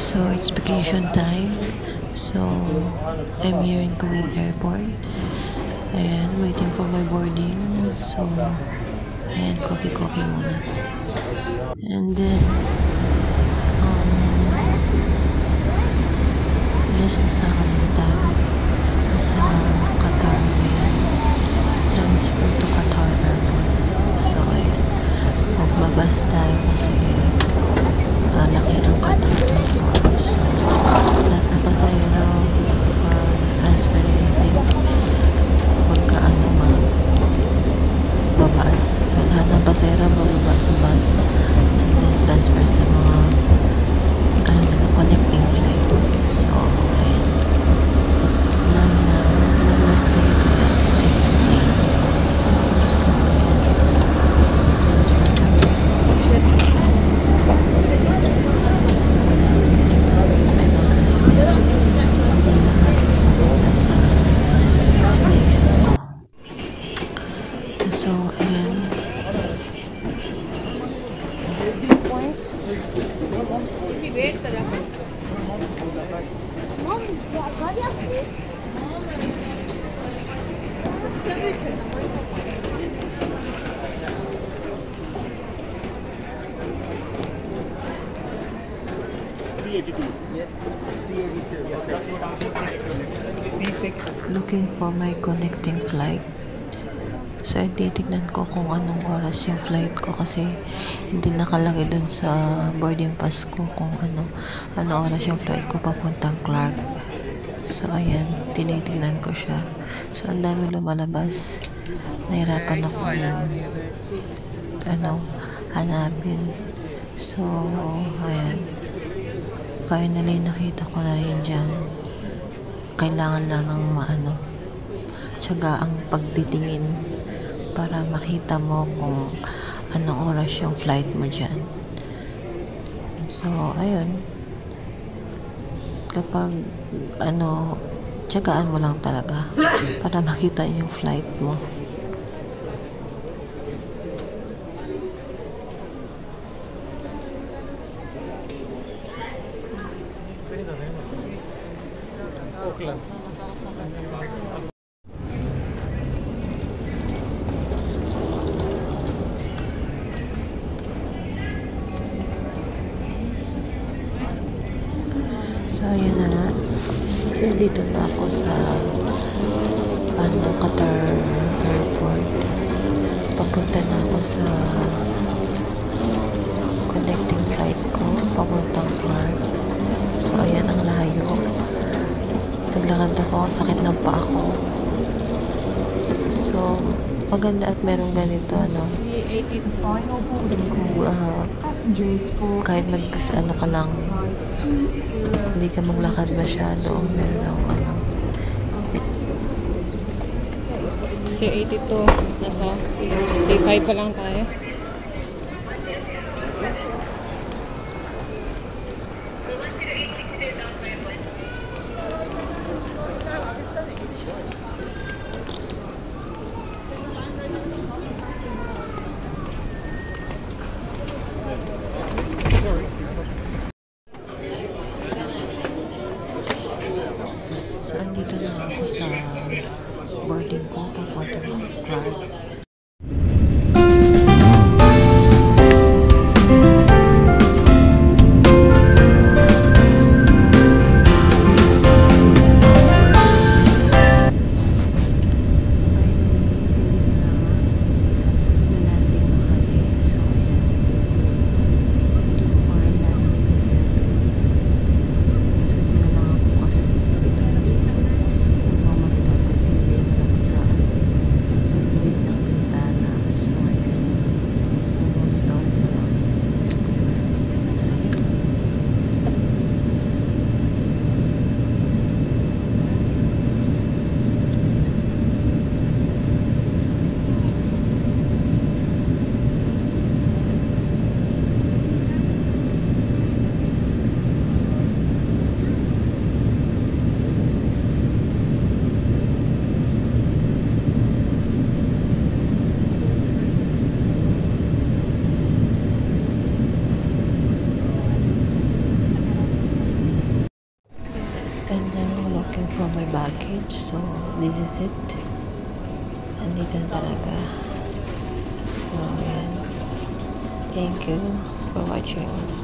So it's vacation time. So I'm here in Kuwait Airport and waiting for my boarding. So and coffee muna. And then yes, nasa Qatar ngayon. Transfer to Qatar Airport. So ayan, magbabas tayo kasi laki ang Qatar Airport. So lahat na pasahero transfer, I think magbabas. So lahat ng pasahero magbaba sa bus and then transfer sa mga connecting flight. So ayan, ilang bus kami kaya sa isang day. So ayan, transfer kami. So may mga hindi lahat papunta sa destination ko. So ayan, looking for my connecting flight. So titignan ko kung anong oras yung flight ko kasi hindi nakalagay dun sa boarding pass ko kung ano oras yung flight ko papuntang Clark. So ayan, tinitignan ko siya. So ang dami lumalabas, nahirapan ako hanapin. So ayan, finally nakita ko na rin dyan. Kailangan lang ng tiyaga ang pagtitingin para makita mo kung anong oras yung flight mo dyan. So ayun, kapag tiyagaan mo lang talaga para makita yung flight mo. So ayan na nga, nandito na ako sa Qatar Airport. Papunta na ako sa connecting flight ko papuntang Clark. So ayan ang layo. Naglakad ako, sakit ng paa ko. So maganda at meron ganito kahit ka lang, hindi ka maglakad masyado, meron lang C82, nasa C5 pa lang tayo. So andito na ako sa boarding ko papuntang Clark. Sa gilid for my baggage. So, this is it. Andito na talaga. So, yan. Thank you for watching.